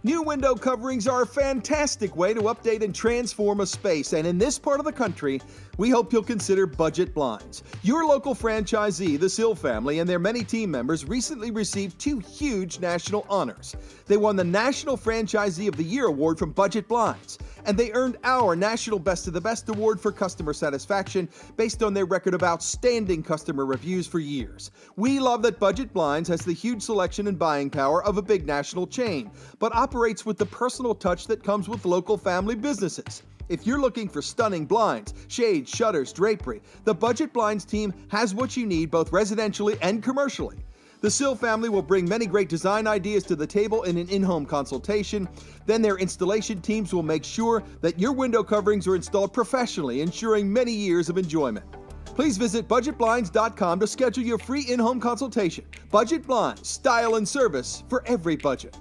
New window coverings are a fantastic way to update and transform a space, and in this part of the country, we hope you'll consider Budget Blinds. Your local franchisee, the Sill family, and their many team members recently received 2 huge national honors. They won the National Franchisee of the Year award from Budget Blinds, and they earned our National Best of the Best award for customer satisfaction based on their record of outstanding customer reviews for years. We love that Budget Blinds has the huge selection and buying power of a big national chain, but operates with the personal touch that comes with local family businesses. If you're looking for stunning blinds, shades, shutters, drapery, the Budget Blinds team has what you need both residentially and commercially. The Sill family will bring many great design ideas to the table in an in-home consultation. Then their installation teams will make sure that your window coverings are installed professionally, ensuring many years of enjoyment. Please visit budgetblinds.com to schedule your free in-home consultation. Budget Blinds, style and service for every budget.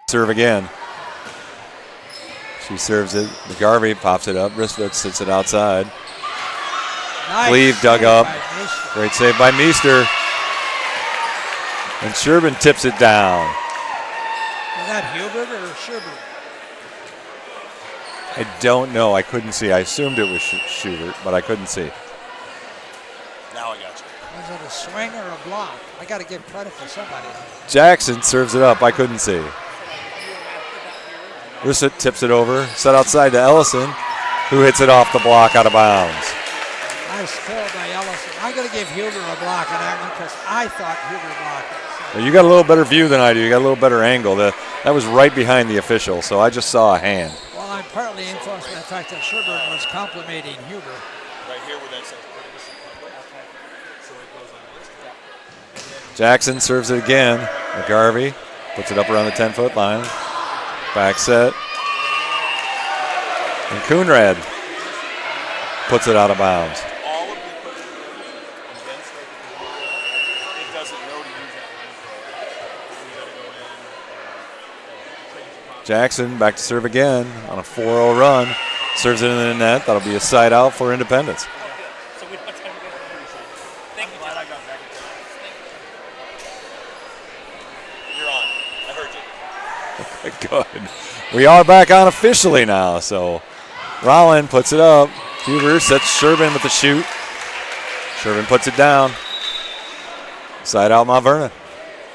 Serve again. She serves it. McGarvey pops it up. Wristlet sits it outside. Nice. Cleve dug up. Great save by Meester. And Sherbin tips it down. Is that Hubert or Sherbert? I don't know. I couldn't see. I assumed it was Schubert, but I couldn't see. Now I got you. Was it a swing or a block? I got to give credit for somebody. Jackson serves it up. I couldn't see. Wristlet tips it over. Set outside to Ellison, who hits it off the block out of bounds. Nice kill by Ellison. I'm going to give Huber a block on that one because I thought Huber blocked it. So. Well, you got a little better view than I do. You got a little better angle. That was right behind the official, so I just saw a hand. Well, I'm partly influenced by the fact that Sherbert was complimenting Huber. Right here where that says. Jackson serves it again. McGarvey puts it up around the 10-foot line. Back set. And Coonrad puts it out of bounds. All of the equipment against it doesn't know to use that. You got to go in. Jackson back to serve again on a 4-0 run. Serves it in the net. That'll be a side out for Independence. So we don't have time to go. Thank you, John. I got back. You're on. I heard you. Good. We are back on officially now. So Rollin puts it up. Huber sets Shervin with the shoot. Shervin puts it down. Side out Mount Vernon.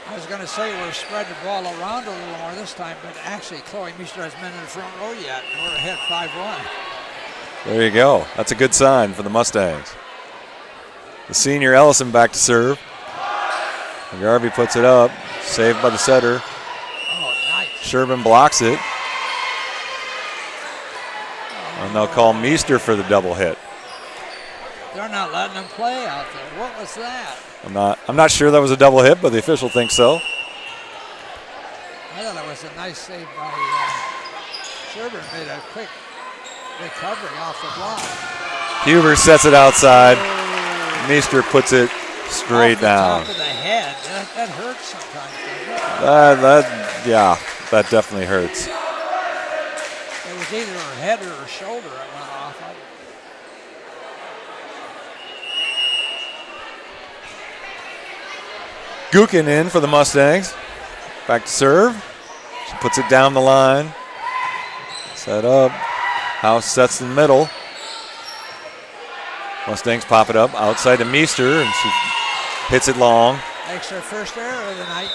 I was going to say we're spreading the ball around a little more this time, but actually Chloe Meester has been in the front row yet. We're ahead 5-1. There you go. That's a good sign for the Mustangs. The senior Ellison back to serve. McGarvey puts it up. Saved by the setter. Oh, nice. Shervin blocks it. And they'll call Meester for the double hit. They're not letting them play out there. What was that? I'm not sure that was a double hit, but the official thinks so. I thought it was a nice save by Shervin. Made a quick recovery off the block. Huber sets it outside. Meester puts it straight down. Top of the head. That hurts sometimes, doesn't it? Yeah, that definitely hurts. It was either her head or her shoulder that went off. Gookin in for the Mustangs. Back to serve. She puts it down the line. Set up. House sets in the middle. Mustangs pop it up outside to Meester, and she hits it long. Makes her first error of the night.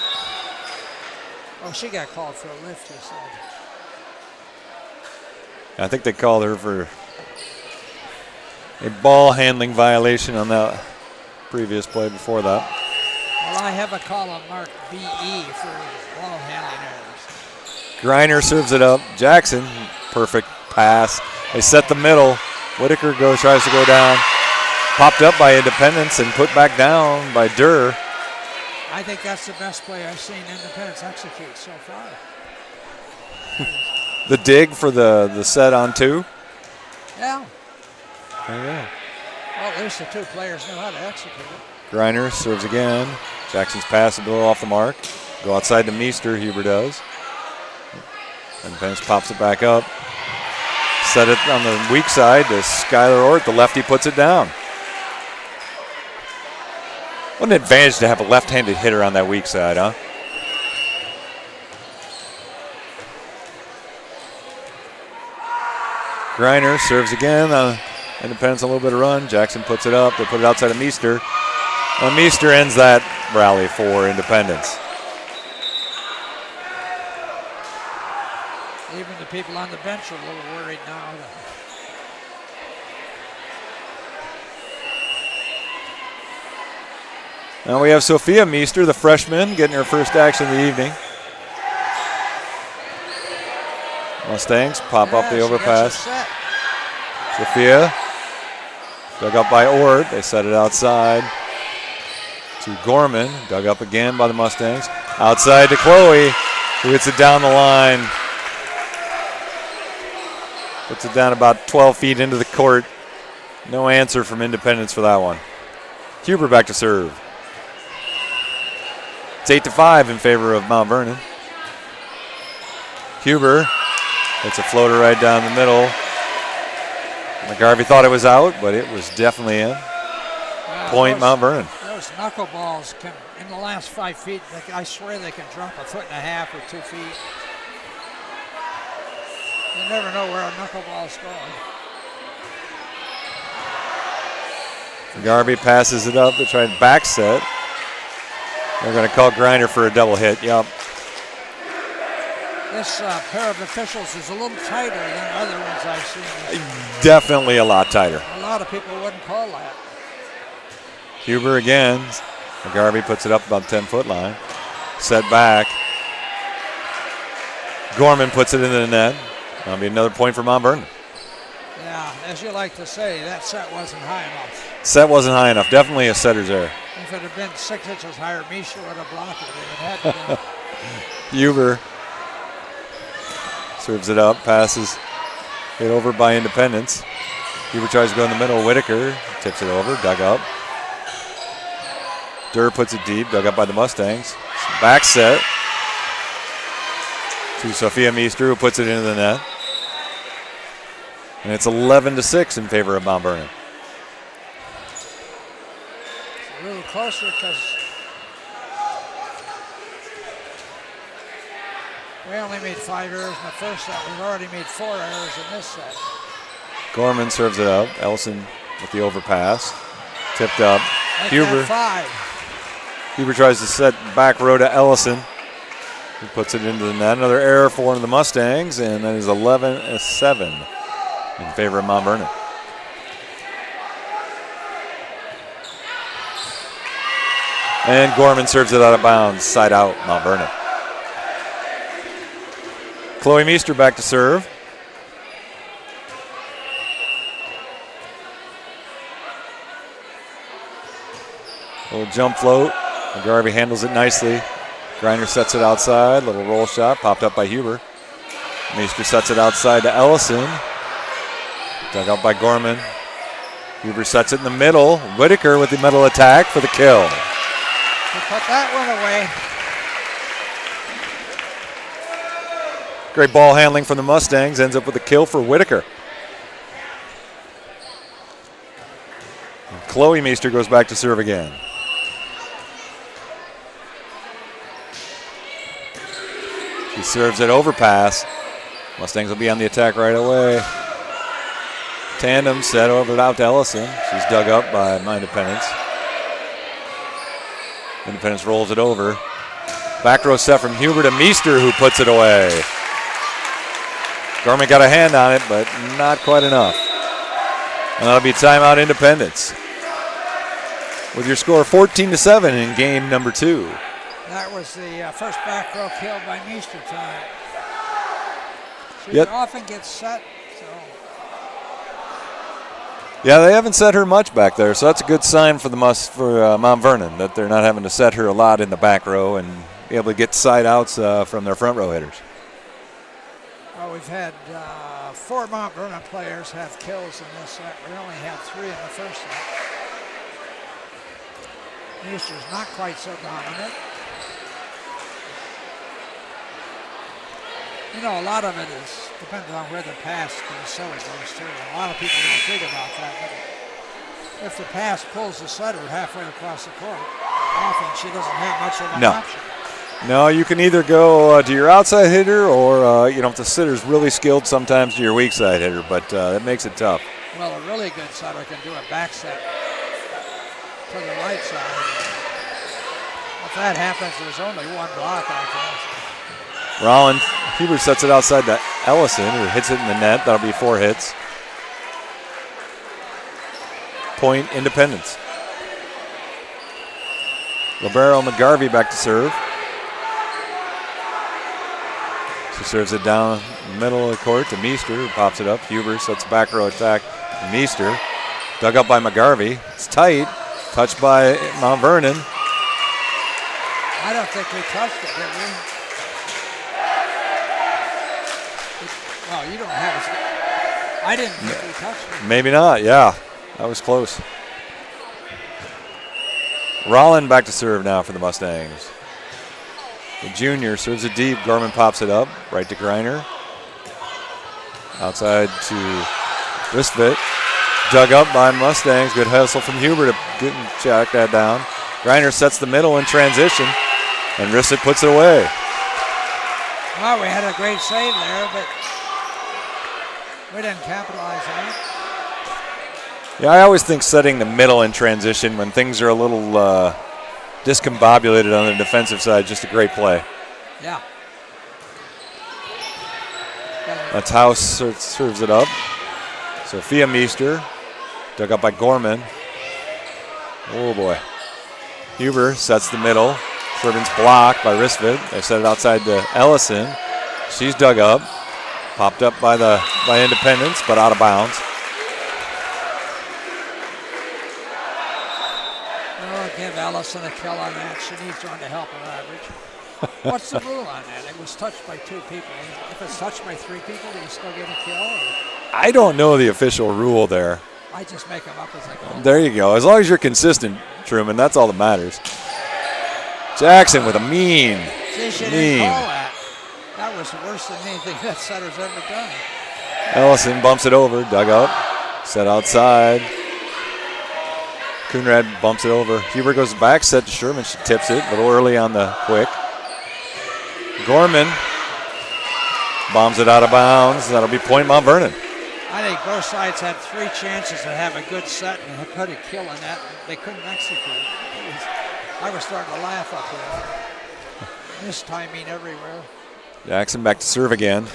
Oh, she got called for a lift, you said. I think they called her for a ball handling violation on that previous play before that. Well, I have a call on mark BE for ball handling errors. Griner serves it up. Jackson, perfect pass. They set the middle. Whitaker tries to go down. Popped up by Independence and put back down by Durr. I think that's the best play I've seen Independence execute so far. The dig for the set on two. Yeah. There you go. Well, at least the two players know how to execute it. Griner serves again. Jackson's pass a little off the mark. Go outside to Meester, Huber does. Independence pops it back up. Set it on the weak side to Skylar Ort. The lefty puts it down. What an advantage to have a left-handed hitter on that weak side, huh? Griner serves again. Independence a little bit of run. Jackson puts it up. They put it outside of Meester. And Meester ends that rally for Independence. Even the people on the bench are a little worried now. Now we have Sophia Meester, the freshman, getting her first action of the evening. Mustangs pop off the overpass. Sophia, dug up by Ort. They set it outside to Gorman. Dug up again by the Mustangs. Outside to Chloe, who hits it down the line. Puts it down about 12 feet into the court. No answer from Independence for that one. Huber back to serve. It's 8-5 in favor of Mount Vernon. Huber hits a floater right down the middle. McGarvey thought it was out, but it was definitely in. Point Mount Vernon. Those knuckleballs can, in the last 5 feet, I swear they can drop a foot and a half or 2 feet. You never know where a knuckleball's going. McGarvey passes it up to try and back set. They're going to call Griner for a double hit. Yep. This pair of officials is a little tighter than other ones I've seen. Definitely a lot tighter. A lot of people wouldn't call that. Huber again. McGarvey puts it up about the 10-foot line. Set back. Gorman puts it into the net. That'll be another point for Mount Vernon. Yeah, as you like to say, that set wasn't high enough. Set wasn't high enough. Definitely a setter's error. If it had been 6 inches higher, Misha would have blocked it. It had to be. Huber serves it up, passes it over by Independence. Huber tries to go in the middle. Whitaker tips it over, dug up. Durr puts it deep, dug up by the Mustangs. Back set. to Sophia Meester, who puts it into the net. And it's 11-6 in favor of Mount Vernon. A little closer because we only made 5 errors in the first set. We've already made 4 errors in this set. Gorman serves it up. Ellison with the overpass. Tipped up. Huber. 5. Huber tries to set back row to Ellison. He puts it into the net. Another error for one of the Mustangs, and that is 11-7 in favor of Mount Vernon. And Gorman serves it out of bounds. Side out, Mount Vernon. Chloe Meester back to serve. Little jump float. McGarvey handles it nicely. Griner sets it outside. Little roll shot popped up by Huber. Meester sets it outside to Ellison. Dug out by Gorman. Huber sets it in the middle. Whitaker with the middle attack for the kill. He put that one away. Great ball handling from the Mustangs. Ends up with a kill for Whitaker. And Chloe Meester goes back to serve again. She serves it overpass. Mustangs will be on the attack right away. Tandem set over out to Ellison. She's dug up by my Independence. Independence rolls it over. Back row set from Huber to Meester, who puts it away. Gorman got a hand on it, but not quite enough. And that'll be timeout Independence. With your score 14-7 in game number 2. That was the first back row kill by Meester tonight. She often gets set, so. Yeah, they haven't set her much back there, so that's a good sign for Mount Vernon that they're not having to set her a lot in the back row and be able to get side outs from their front row hitters. Well, we've had 4 Mount Vernon players have kills in this set. We only had 3 in the first set. Meester's not quite so dominant. You know, a lot of it is depending on where the pass to the setter goes to. A lot of people don't think about that, but if the pass pulls the setter halfway across the court, often she doesn't have much of an option. No, you can either go to your outside hitter or, if the sitter's really skilled, sometimes to your weak side hitter, but it makes it tough. Well, a really good setter can do a back set to the right side. If that happens, there's only one block on it. Rollins, Huber sets it outside to Ellison, who hits it in the net. That'll be 4 hits. Point Independence. Libero McGarvey back to serve. She serves it down the middle of the court to Meester, who pops it up. Huber sets back row attack to Meester. Dug up by McGarvey. It's tight. Touched by Mount Vernon. I don't think we touched it, did we? Well, you don't have it. I didn't think we touched it. Maybe not, yeah. That was close. Rollin back to serve now for the Mustangs. The junior serves it deep. Gorman pops it up. Right to Griner. Outside to Risvit. Dug up by Mustangs. Good hustle from Huber to check that down. Griner sets the middle in transition. And Risvit puts it away. Well, we had a great save there, but we didn't capitalize on it. Yeah, I always think setting the middle in transition when things are a little discombobulated on the defensive side, just a great play. Yeah. That's how serves it up. Sophia Meester, dug up by Gorman. Oh boy. Huber sets the middle. Servant's blocked by Risvit. They set it outside to Ellison. She's dug up. Popped up by Independence, but out of bounds. Oh, give Ellison a kill on that. She needs one to help her average. What's the rule on that? It was touched by 2 people. If it's touched by 3 people, do you still get a kill? Or? I don't know the official rule there. I just make them up as I go. There you go. As long as you're consistent, Truman, that's all that matters. Jackson with a mean. See, she didn't call that. That was worse than anything that setter's ever done. Ellison bumps it over, dug up, set outside. Coonrad bumps it over. Huber goes back, set to Sherman. She tips it a little early on the quick. Gorman bombs it out of bounds. That'll be point Mount Vernon. I think both sides had 3 chances to have a good set and put a kill in that. They couldn't execute. I was starting to laugh up there. Mistiming everywhere. Jackson back to serve again.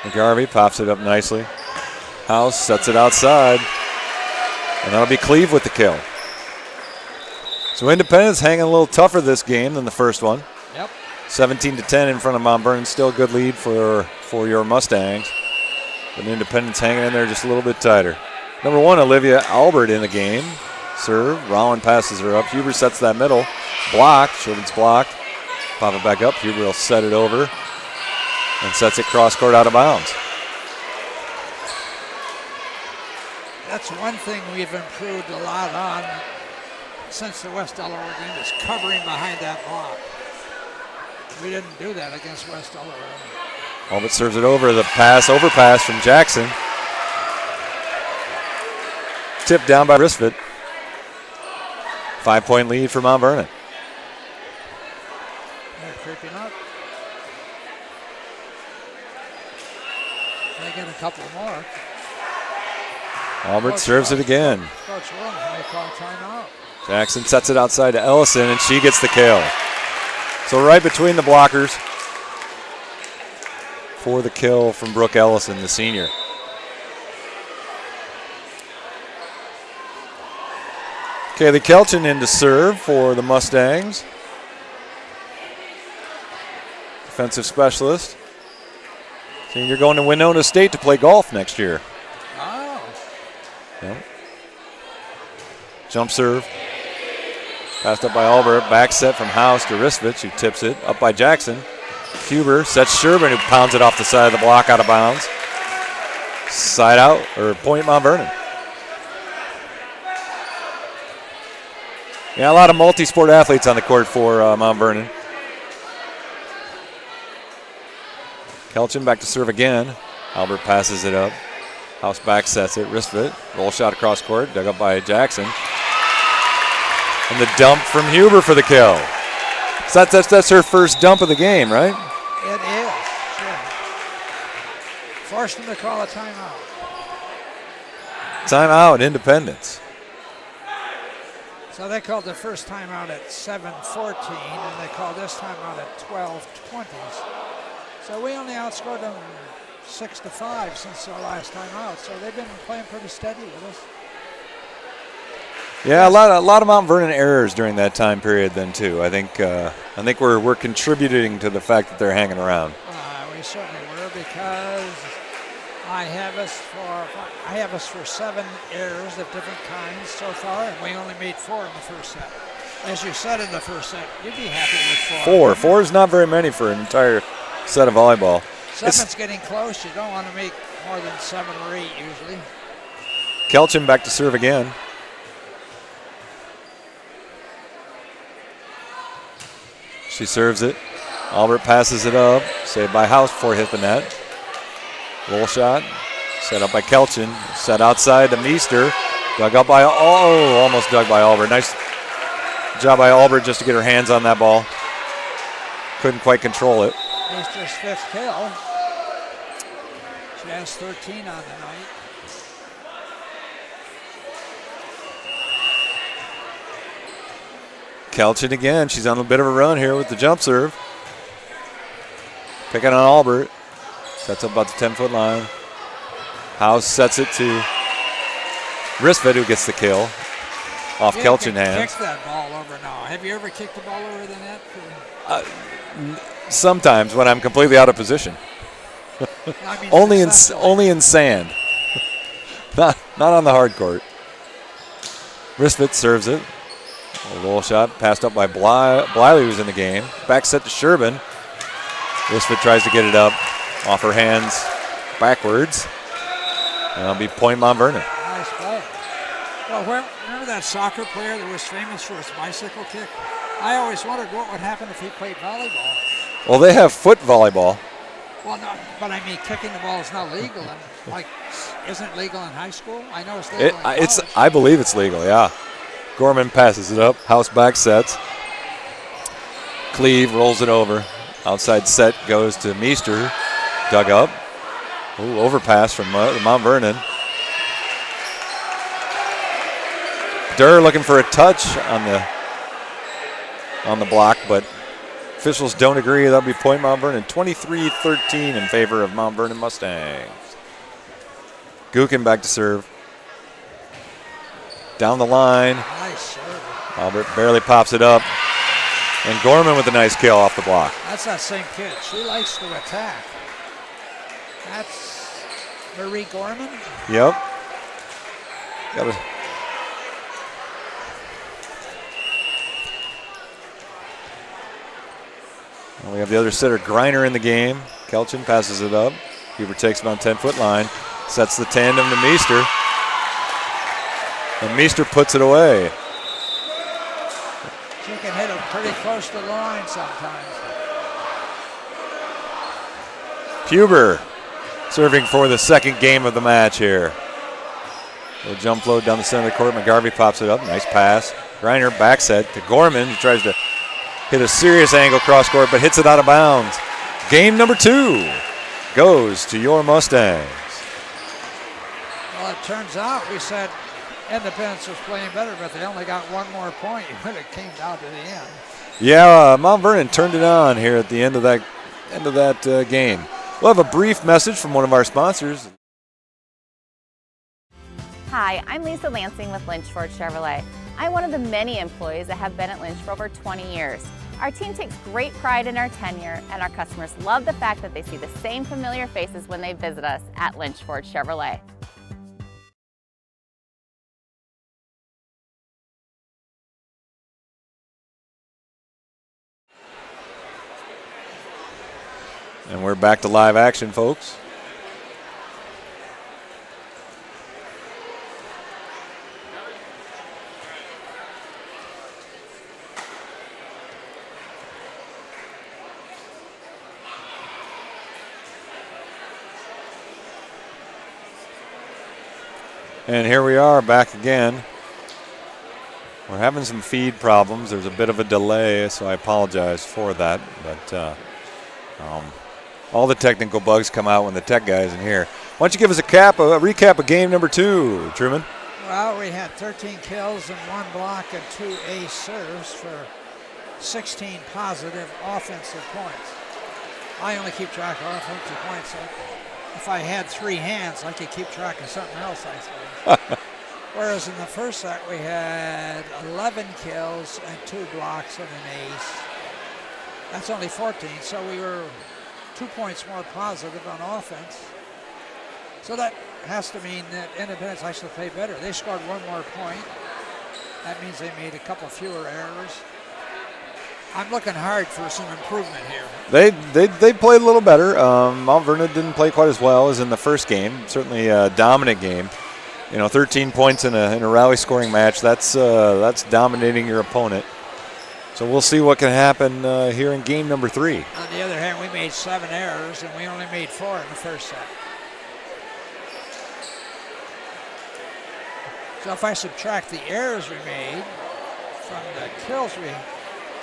McGarvey pops it up nicely. House sets it outside. And that'll be Cleve with the kill. So Independence hanging a little tougher this game than the first one. Yep. 17-10 in front of Mount Vernon. Still a good lead for your Mustangs. But Independence hanging in there just a little bit tighter. Number 1, Olivia Albert in the game. Serve. Rowan passes her up. Huber sets that middle. Blocked. Sherman's blocked. Pop it back up. Huber will set it over. And sets it cross court out of bounds. That's one thing we've improved a lot on since the West Delaware game is covering behind that block. We didn't do that against West Delaware. Albert serves it over. The overpass from Jackson. Tipped down by Risford. 5-point lead for Mount Vernon. They're creeping up. They get a couple more. Albert serves it again. Coach Williams may call timeout. Jackson sets it outside to Ellison, and she gets the kill. So right between the blockers for the kill from Brooke Ellison, the senior. Kaylee Kelchin in to serve for the Mustangs. Defensive specialist. Senior going to Winona State to play golf next year. Oh. Yep. Jump serve. Passed up by Albert. Back set from House to Risvich, who tips it. Up by Jackson. Huber sets Sherman, who pounds it off the side of the block out of bounds. Side out, or point Mount Vernon. Yeah, a lot of multi-sport athletes on the court for Mount Vernon. Kelchin back to serve again. Albert passes it up. House back sets it. Risvit. Roll shot across court. Dug up by Jackson. And the dump from Huber for the kill. So that's her first dump of the game, right? It is. Sure. Forced them to call a timeout. Timeout, Independence. So they called the first timeout at 7:14, and they called this timeout at 12:20. So we only outscored them 6-5 since our last time out. So they've been playing pretty steady with us. Yeah, a lot of Mount Vernon errors during that time period then too. I think we're contributing to the fact that they're hanging around. We certainly were, because I have us for 7 errors of different kinds so far, and we only made 4 in the first set. As you said in the first set, you'd be happy with 4. 4 is not very many for an entire set of volleyball. 7's getting close. You don't want to make more than 7 or 8 usually. Kelchin back to serve again. She serves it. Albert passes it up. Saved by House before hit the net. Roll shot. Set up by Kelchin. Set outside to Meester. Dug up by, almost dug by Albert. Nice job by Albert just to get her hands on that ball. Couldn't quite control it. Meester's 5th kill. She has 13 on the night. Kelchin again. She's on a bit of a run here with the jump serve. Picking on Albert. Sets up about the 10-foot line. House sets it to Risvit, who gets the kill off Kelchin hands. Kick that ball over now. Have you ever kicked the ball over the net? Sometimes when I'm completely out of position. I mean, only in sand. not on the hard court. Risvit serves it. A roll shot passed up by Bliley, who's in the game. Back set to Sherman. Risvit tries to get it up off her hands backwards. And that'll be point Mount Vernon. Nice play. Well, remember that soccer player that was famous for his bicycle kick? I always wondered what would happen if he played volleyball. Well, they have foot volleyball. Well, no, but I mean, kicking the ball is not legal. And like, isn't it legal in high school? I know it's legal in college. I believe it's legal, yeah. Gorman passes it up. House back sets. Cleve rolls it over. Outside set goes to Meester. Dug up. Ooh, overpass from Mount Vernon. Durr looking for a touch on the block, but officials don't agree. That'll be point Mount Vernon. 23-13 in favor of Mount Vernon Mustangs. Gookin back to serve. Down the line. Nice serve. Albert barely pops it up. And Gorman with a nice kill off the block. That's that same kid. She likes to attack. That's Marie Gorman. Yep. Got we have the other setter, Greiner, in the game. Kelchin passes it up. Huber takes him on 10-foot line. Sets the tandem to Meester. And Meester puts it away. She can hit it pretty close to the line sometimes. Huber serving for the second game of the match here. Little jump float down the center of the court. McGarvey pops it up. Nice pass. Greiner back set to Gorman, who tries to hit a serious angle cross court, but hits it out of bounds. Game number 2 goes to your Mustangs. Well, it turns out we said Independence was playing better, but they only got one more point when it came down to the end. Yeah, Mount Vernon turned it on here at the end of that game. We'll have a brief message from one of our sponsors. Hi, I'm Lisa Lansing with Lynchford Chevrolet. I'm one of the many employees that have been at Lynch for over 20 years. Our team takes great pride in our tenure, and our customers love the fact that they see the same familiar faces when they visit us at Lynchford Chevrolet. And we're back to live action, folks. And here we are back again. We're having some feed problems. There's a bit of a delay, so I apologize for that. But all the technical bugs come out when the tech guy's in here. Why don't you give us a recap of game number 2, Truman? Well, we had 13 kills and 1 block and 2 ace serves for 16 positive offensive points. I only keep track of offensive points. So if I had 3 hands, I could keep track of something else, I suppose. Whereas in the first set, we had 11 kills and 2 blocks and an ace. That's only 14, so we were 2 points more positive on offense. So that has to mean that Independence actually played better. They scored 1 more point. That means they made a couple fewer errors. I'm looking hard for some improvement here. They played a little better. Mount Vernon didn't play quite as well as in the first game. Certainly a dominant game. 13 points in a rally scoring match. That's dominating your opponent. So we'll see what can happen here in game number 3. On the other hand, we made 7 errors and we only made 4 in the first set. So if I subtract the errors we made from the kills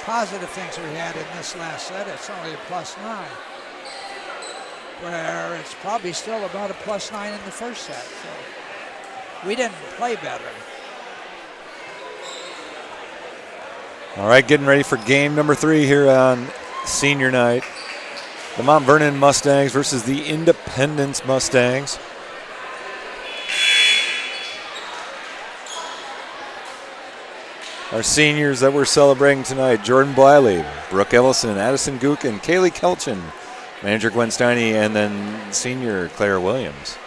positive things we had in this last set, it's only a +9. Where it's probably still about a +9 in the first set. So we didn't play better. All right, getting ready for game number 3 here on senior night. The Mount Vernon Mustangs versus the Independence Mustangs. Our seniors that we're celebrating tonight: Jordan Bliley, Brooke Ellison, Addison Gookin, Kaylee Kelchin, manager Gwen Steiny, and then senior Claire Williams.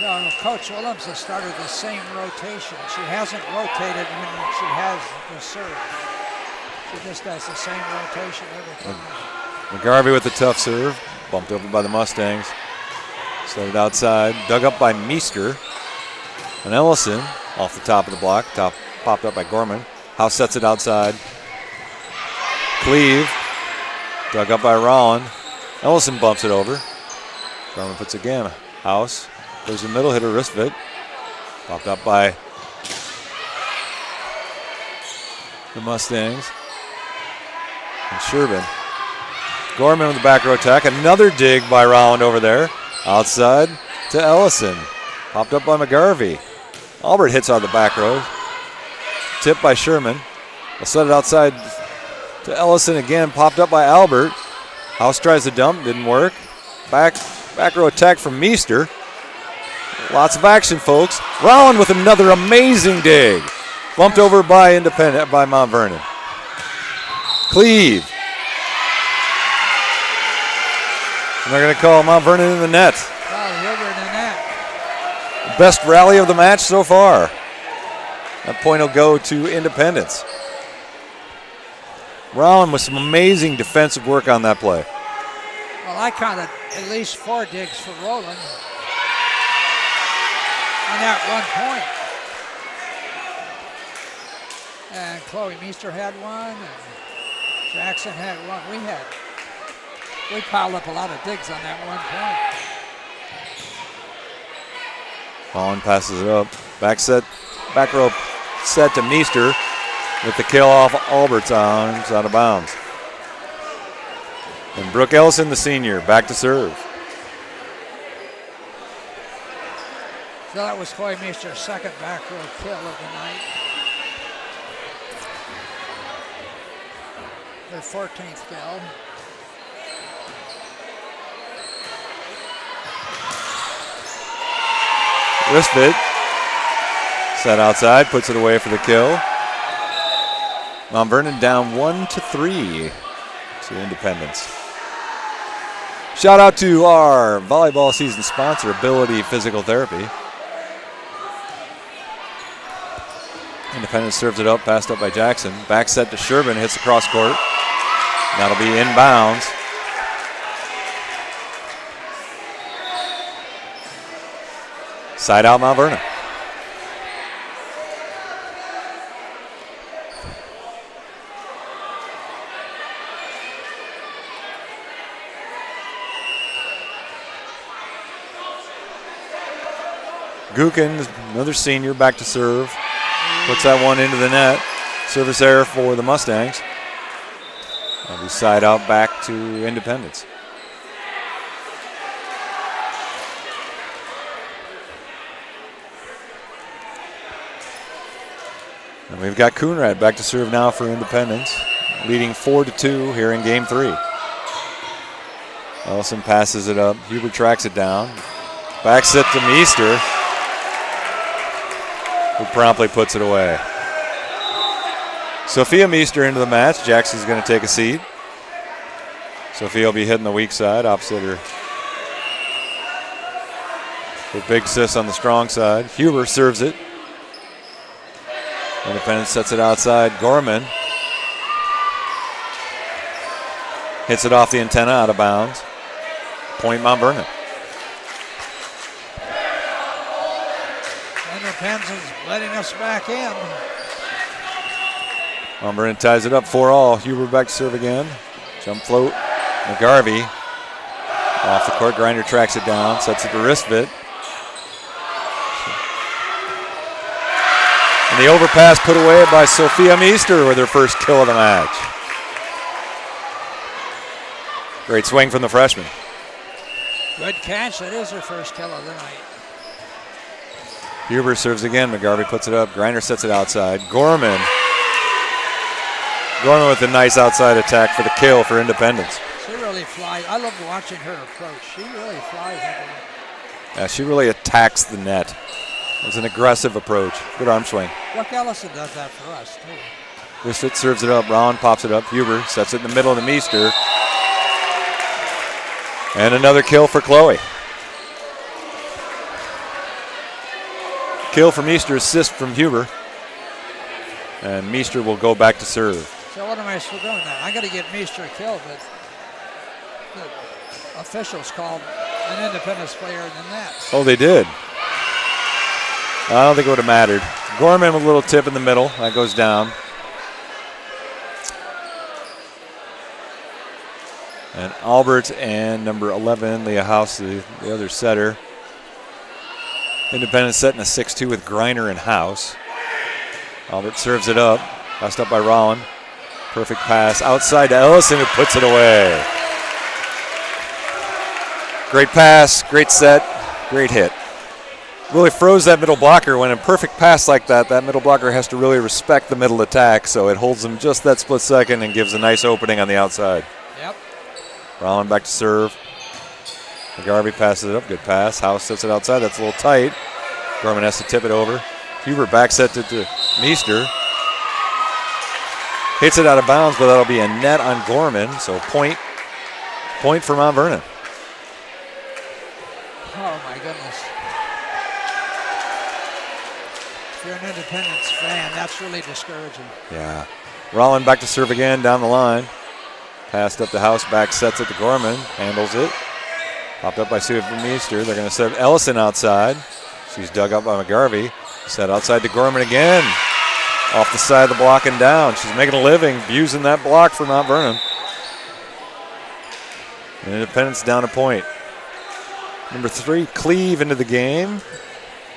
So Coach Williams has started the same rotation. She hasn't rotated when she has the serve. She just does the same rotation every time. McGarvey with the tough serve, bumped over by the Mustangs. Set it outside, dug up by Meester. And Ellison off the top of the block, popped up by Gorman. House sets it outside. Cleve Dug up by Rowan. Ellison bumps it over. Gorman puts it again. House goes in the middle, hit a wrist fit. Popped up by the Mustangs. And Sherbin. Gorman with the back row attack. Another dig by Rowan over there. Outside to Ellison. Popped up by McGarvey. Albert hits on the back row. Tipped by Sherman. They'll set it outside to Ellison again. Popped up by Albert. House tries to dump. Didn't work. Back row attack from Meester. Lots of action, folks. Rowan with another amazing dig. Bumped over by Mount Vernon. Cleave. And they're going to call Mount Vernon in the net. Oh, Hilbert in the net. Best rally of the match so far. That point will go to Independence. Rowan with some amazing defensive work on that play. Well, I counted at least 4 digs for Roland on that one point. And Chloe Meester had one, and Jackson had one. We piled up a lot of digs on that one point. Holland passes it up. Back row set to Meester with the kill off Albert's arms out of bounds. And Brooke Ellison, the senior, back to serve. So that was Chloe Meester's second back row kill of the night. Her 14th kill. Wrist fit. Set outside, puts it away for the kill. Mount Vernon down 1-3 to Independence. Shout out to our volleyball season sponsor, Ability Physical Therapy. Independence serves it up, passed up by Jackson. Back set to Sherbin, hits the cross court. That'll be inbounds. Side out Mount Vernon. Gukin, another senior, back to serve. Puts that one into the net. Service error for the Mustangs. That'll be side out back to Independence. And we've got Coonrad back to serve now for Independence, leading 4-2 here in game 3. Ellison passes it up. Huber tracks it down. Back set to Meester, who promptly puts it away. Sophia Meester into the match. Jackson's going to take a seat. Sophia will be hitting the weak side opposite her big sis on the strong side. Huber serves it. Independence sets it outside. Gorman hits it off the antenna out of bounds. Point Mount Vernon. Independence letting us back in. Mount Vernon ties it up 4-all. Huber back to serve again. Jump float. McGarvey off the court. Grinder tracks it down. Sets it to wrist fit. And the overpass put away by Sophia Meester with her first kill of the match. Great swing from the freshman. Good catch. That is her first kill of the night. Huber serves again. McGarvey puts it up. Grinder sets it outside. Gorman with a nice outside attack for the kill for Independence. She really flies. I love watching her approach. She really flies. Yeah, she really attacks the net. It's an aggressive approach. Good arm swing. Brooke Ellison does that for us, too. Wrist serves it up. Rowan pops it up. Huber sets it in the middle to Meester. And another kill for Chloe. Kill from Meester, assist from Huber. And Meester will go back to serve. So what am I still doing now? I got to get Meester a kill, but the officials called an Independence player in the net. Oh, they did. I don't think it would have mattered. Gorman with a little tip in the middle. That goes down. And Albert and number 11, Leah House, the other setter. Independence setting a 6-2 with Griner and House. Albert serves it up. Passed up by Rollin. Perfect pass outside to Ellison, who puts it away. Great pass, great set, great hit. Really froze that middle blocker. When a perfect pass like that, that middle blocker has to really respect the middle attack, so it holds them just that split second and gives a nice opening on the outside. Yep. Rollin back to serve. McGarvey passes it up, good pass. House sets it outside, that's a little tight. Gorman has to tip it over. Huber back sets it to Meester. Hits it out of bounds, but that'll be a net on Gorman, so point for Mount Vernon. Oh, my goodness. If you're an Independence fan, that's really discouraging. Yeah. Rollin back to serve again down the line. Passed up the House, back sets it to Gorman, handles it. Popped up by Sue Meester. They're going to set Ellison outside. She's dug up by McGarvey. Set outside to Gorman again. Off the side of the block and down. She's making a living using that block for Mount Vernon. And Independence down a point. Number 3, Cleve into the game.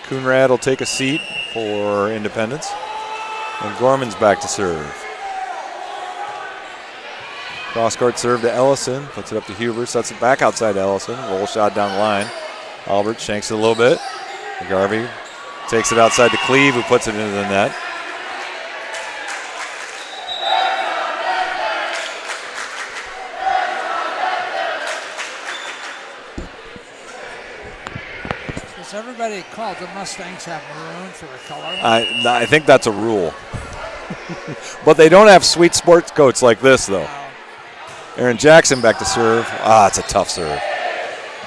Coonrad will take a seat for Independence. And Gorman's back to serve. Cross-court serve to Ellison. Puts it up to Huber. Sets it back outside to Ellison. Roll shot down the line. Albert shanks it a little bit. McGarvey takes it outside to Cleve, who puts it into the net. Does everybody called the Mustangs have maroon for a color? I think that's a rule. But they don't have sweet sports coats like this, though. Wow. Aaron Jackson back to serve. It's a tough serve.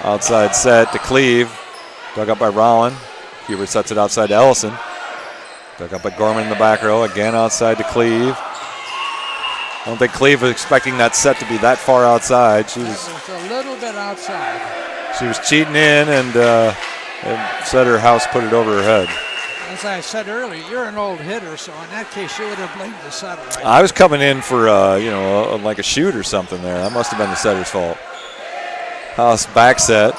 Outside set to Cleve. Dug up by Rollin. Huber sets it outside to Ellison. Dug up by Gorman in the back row. Again outside to Cleve. I don't think Cleve was expecting that set to be that far outside. She was a little bit outside. She was cheating in, and setter House put it over her head. As I said earlier, you're an old hitter, so in that case, you would have blamed the setter. Right? I was coming in for, like a shoot or something there. That must have been the setter's fault. House back set.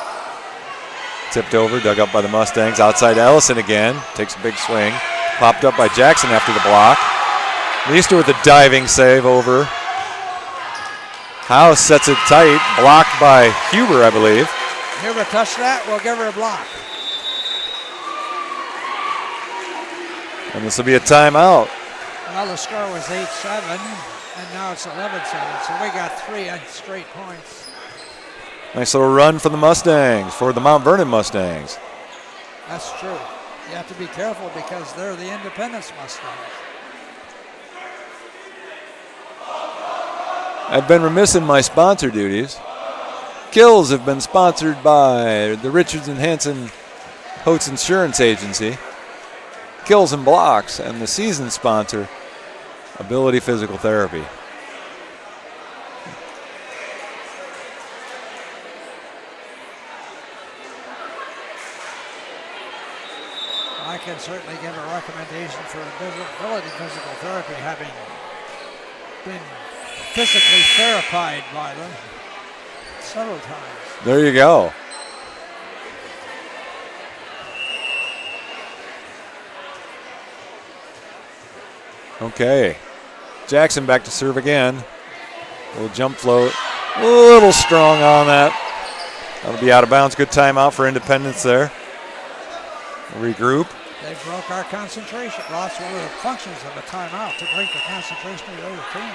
Tipped over, dug up by the Mustangs. Outside to Ellison again. Takes a big swing. Popped up by Jackson after the block. Meester with a diving save over. House sets it tight. Blocked by Huber, I believe. Huber touched that. We'll give her a block. And this will be a timeout. Well, the score was 8-7, and now it's 11-7, so we got 3 straight points. Nice little run for the Mustangs, for the Mount Vernon Mustangs. That's true. You have to be careful because they're the Independence Mustangs. I've been remiss in my sponsor duties. Kills have been sponsored by the Richards and Hanson Hotes Insurance Agency, Kills and Blocks, and the season sponsor, Ability Physical Therapy. I can certainly give a recommendation for Ability Physical Therapy, having been physically therapied by them several times. There you go. Okay. Jackson back to serve again. A little jump float. A little strong on that. That'll be out of bounds. Good timeout for Independence there. Regroup. They broke our concentration. Well, that's one of the functions of a timeout, to break the concentration of the other team.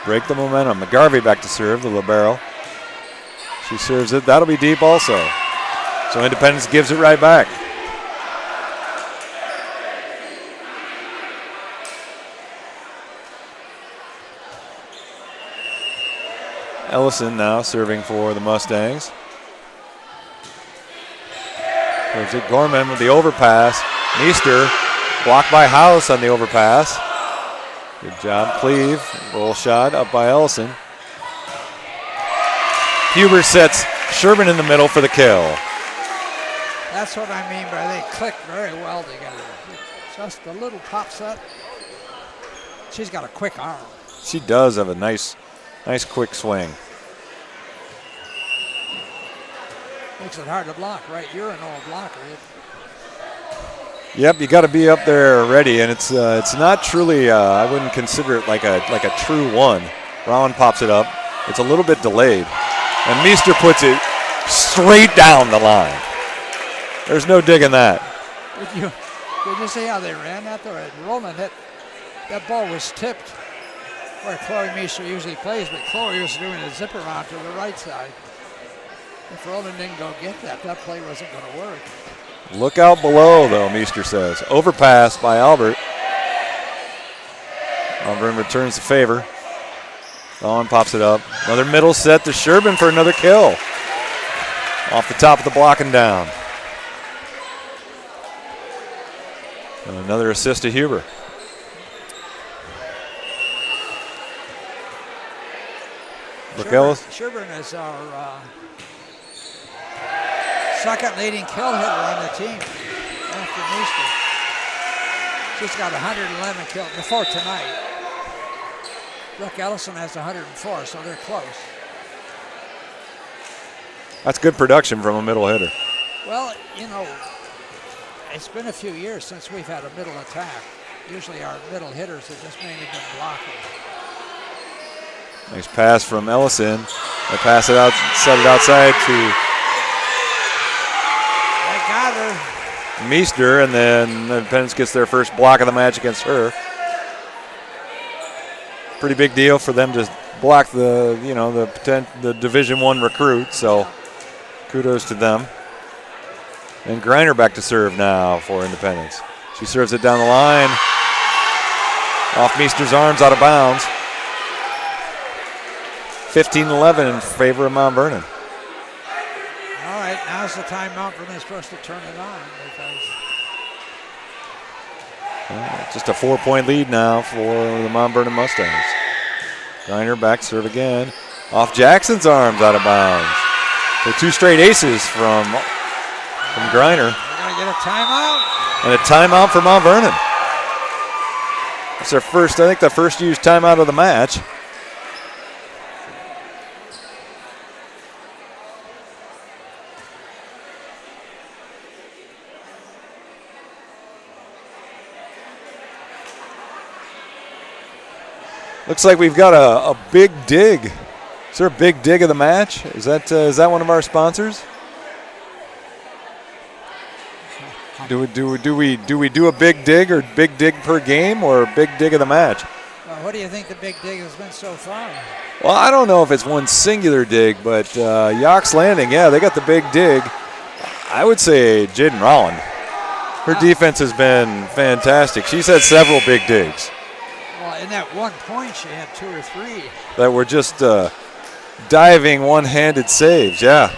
Break the momentum. McGarvey back to serve, the libero. She serves it. That'll be deep also. So Independence gives it right back. Ellison now serving for the Mustangs. There's it. Gorman with the overpass. Meester blocked by House on the overpass. Good job, Cleve. Roll shot up by Ellison. Huber sets Sherman in the middle for the kill. That's what I mean by they click very well together. Just a little pop set. She's got a quick arm. She does have a nice quick swing. Makes it hard to block, right? You're an old blocker. Yep, you got to be up there ready, and it's not truly. I wouldn't consider it like a true one. Rowan pops it up. It's a little bit delayed, and Meester puts it straight down the line. There's no digging that. Did you see how they ran that though? Roland hit. That ball was tipped where Chloe Meester usually plays, but Chloe was doing a zip around to the right side. If Roland didn't go get that, that play wasn't going to work. Look out below, though, Meester says. Overpass by Albert. Auburn returns the favor. Dawn pops it up. Another middle set to Sherbin for another kill. Off the top of the block and down. And another assist to Huber. Brooke Ellis. Sherbin is our second leading kill hitter on the team after Meester. She's got 111 kills before tonight. Brooke Ellison has 104, so they're close. That's good production from a middle hitter. Well, you know, it's been a few years since we've had a middle attack. Usually our middle hitters have just mainly been blocking. Nice pass from Ellison. They pass it out, set it outside to Got her. Meester, and then the Independence gets their first block of the match against her. Pretty big deal for them to block the Division I recruit. So kudos to them. And Griner back to serve now for Independence. She serves it down the line, off Meester's arms, out of bounds. 15-11 in favor of Mount Vernon. All right, now's the time Mount Vernon is supposed to turn it on. Just a 4-point lead now for the Mount Vernon Mustangs. Griner back to serve again. Off Jackson's arms, out of bounds. So 2 straight aces from Griner. We're going to get a timeout. And a timeout for Mount Vernon. It's their first, I think the first used timeout of the match. Looks like we've got a big dig. Is there a big dig of the match? Is that one of our sponsors? Do we do a big dig or big dig per game or a big dig of the match? Well, what do you think the big dig has been so far? Well, I don't know if it's one singular dig, but Yock's Landing, yeah, they got the big dig. I would say Jaden Rowland. Her defense has been fantastic. She's had several big digs. Well, in that 1 point, she had 2 or 3. That were just diving one-handed saves, yeah.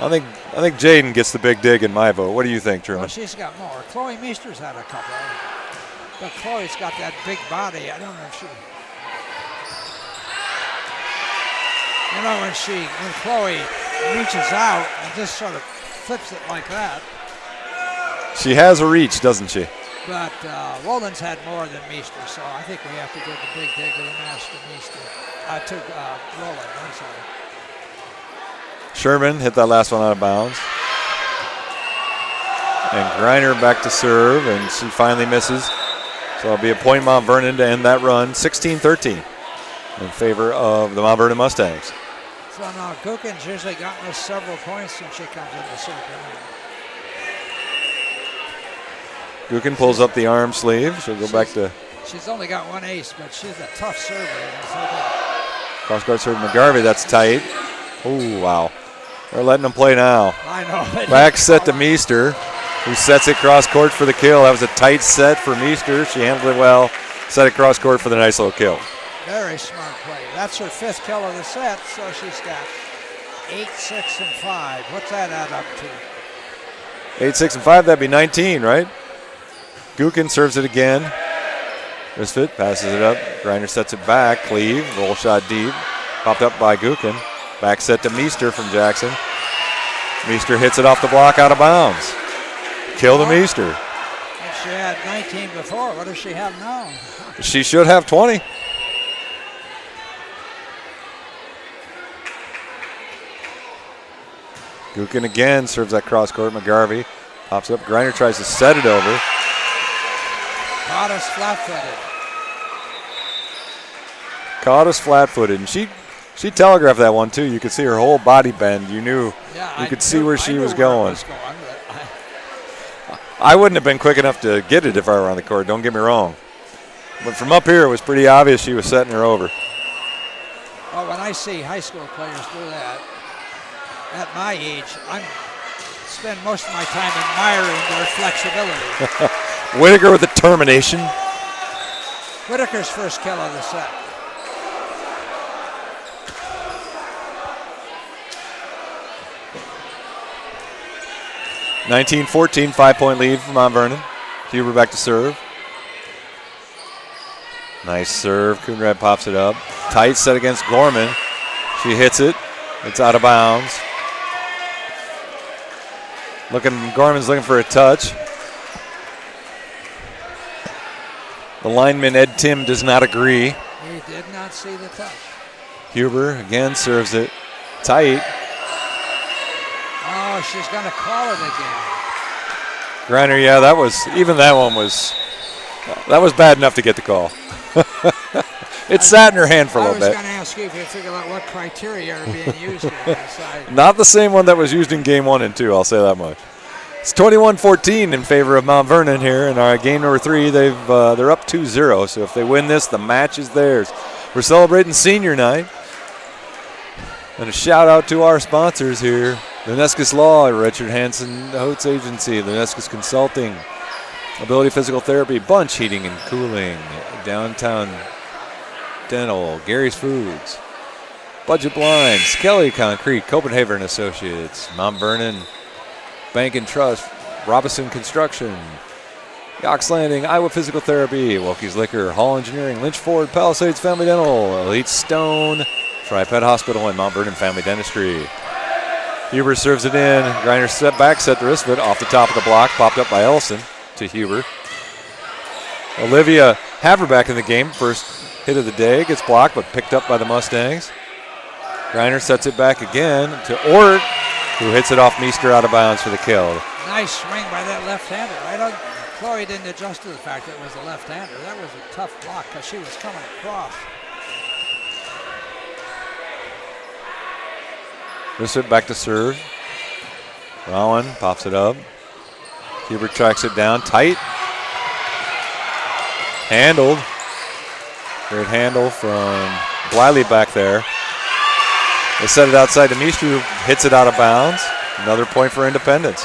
I think Jaden gets the big dig in my vote. What do you think, Truman? Well, she's got more. Chloe Meester's had a couple. But Chloe's got that big body. I don't know if she... You know, when Chloe reaches out and just sort of flips it like that. She has a reach, doesn't she? But Roland's had more than Meester, so I think we have to give the big dig of the match to Meester. To Roland, I'm sorry. Sherman hit that last one out of bounds. And Griner back to serve, and she finally misses. So it'll be a point Mount Vernon to end that run, 16-13 in favor of the Mount Vernon Mustangs. So now Gookin's usually gotten us several points since she comes in the circle. Gookin pulls up the arm sleeve. She'll go back to... She's only got 1 ace, but she's a tough server. Cross guard serve McGarvey, that's tight. Oh, wow. They're letting them play now. I know. Back set to Meester, who sets it cross court for the kill. That was a tight set for Meester. She handled it well. Set it cross court for the nice little kill. Very smart play. That's her 5th kill of the set, so she's got 8, 6, and 5. What's that add up to? 8, 6, and 5, that'd be 19, right? Gookin serves it again. Misfit passes it up. Griner sets it back. Cleave, roll shot deep. Popped up by Gookin. Back set to Meester from Jackson. Meester hits it off the block, out of bounds. Kill to Meester. If she had 19 before, what does she have now? She should have 20. Gukin again serves that cross court. McGarvey pops up. Griner tries to set it over. Caught us flat-footed. Caught us flat-footed. And she telegraphed that one, too. You could see her whole body bend. You knew. Yeah, you could see where she was going. But I wouldn't have been quick enough to get it if I were on the court. Don't get me wrong. But from up here, it was pretty obvious she was setting her over. Well, when I see high school players do that, at my age, I spend most of my time admiring their flexibility. Whitaker with determination. Whitaker's first kill of the set. (19-14), 5-point lead for Mount Vernon. Huber back to serve. Nice serve. Coonrad pops it up. Tight set against Gorman. She hits it. It's out of bounds. Gorman's looking for a touch. The lineman, Ed Tim, does not agree. He did not see the touch. Huber again serves it tight. Oh, she's going to call it again. Griner, yeah, that was bad enough to get the call. It sat in her hand for a little bit. I was going to ask you if you figure out what criteria are being used here. Not the same one that was used in game 1 and 2, I'll say that much. It's 21-14 in favor of Mount Vernon here. In our game number 3, they're up 2-0. So if they win this, the match is theirs. We're celebrating senior night. And a shout out to our sponsors here. Luneskis Law, Richard Hansen, Holtz Agency, Luneskis Consulting, Ability Physical Therapy, Bunch Heating and Cooling, Downtown Dental, Gary's Foods, Budget Blinds, Kelly Concrete, Copenhagen Associates, Mount Vernon Bank and Trust, Robinson Construction, Yox Landing, Iowa Physical Therapy, Wilkie's Liquor, Hall Engineering, Lynch Ford, Palisades Family Dental, Elite Stone, Tri-Pet Hospital, and Mount Vernon Family Dentistry. Huber serves it in. Griner set the wrist of it off the top of the block, popped up by Ellison to Huber. Olivia Haverback in the game, first hit of the day, gets blocked but picked up by the Mustangs. Griner sets it back again to Ort, who hits it off Meester out of bounds for the kill. Nice swing by that left-hander. Chloe didn't adjust to the fact that it was a left-hander. That was a tough block because she was coming across. Wrist back to serve. Rowan pops it up. Huber tracks it down tight. Handled. Great handle from Bliley back there. They set it outside to Meester, who hits it out of bounds. Another point for Independence.